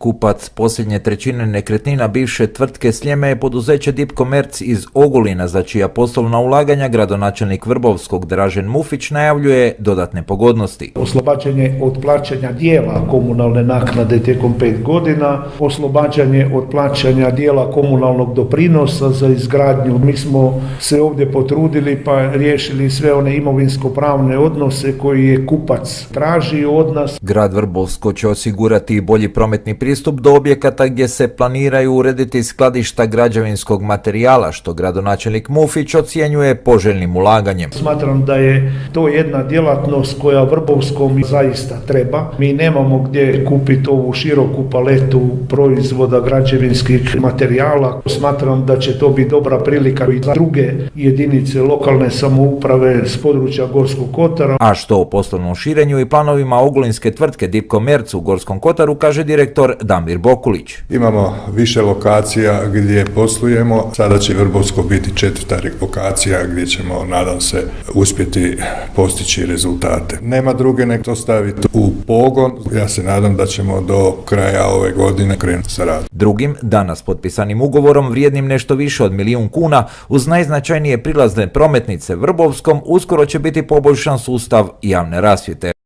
Kupac posljednje trećine nekretnina bivše tvrtke Sljeme je poduzeće Dipkomerc iz Ogulina, za čija poslovna ulaganja gradonačelnik Vrbovskog Dražen Mufić najavljuje dodatne pogodnosti. Oslobađanje od plaćanja dijela komunalne naknade tijekom 5 godina, oslobađanje od plaćanja dijela komunalnog doprinosa za izgradnju. Mi smo se ovdje potrudili pa riješili sve one imovinsko-pravne odnose koji je kupac tražio od nas. Grad Vrbovsko će osigurati i bolji prometni pristup do objekata gdje se planiraju urediti skladišta građevinskog materijala, što gradonačelnik Mufić ocjenjuje poželjnim ulaganjem. Smatram da je to jedna djelatnost koja Vrbovskom zaista treba. Mi nemamo gdje kupiti ovu široku paletu proizvoda građevinskih materijala. Smatram da će to biti dobra prilika i za druge jedinice lokalne samouprave s područja Gorskog kotara. A što o poslovnom širenju i planovima ogulinske tvrtke Dipkomerc u Gorskom kotaru kaže direktor Damir Bokulić. Imamo više lokacija gdje poslujemo, sada će Vrbovsko biti 4. lokacija gdje ćemo, nadam se, uspjeti postići rezultate. Nema druge nego to staviti u pogon. Ja se nadam da ćemo do kraja ove godine krenuti sa radom. Drugim, danas potpisanim ugovorom vrijednim nešto više od 1 milijun kuna, uz najznačajnije prilazne prometnice Vrbovskom, uskoro će biti poboljšan sustav javne rasvjete.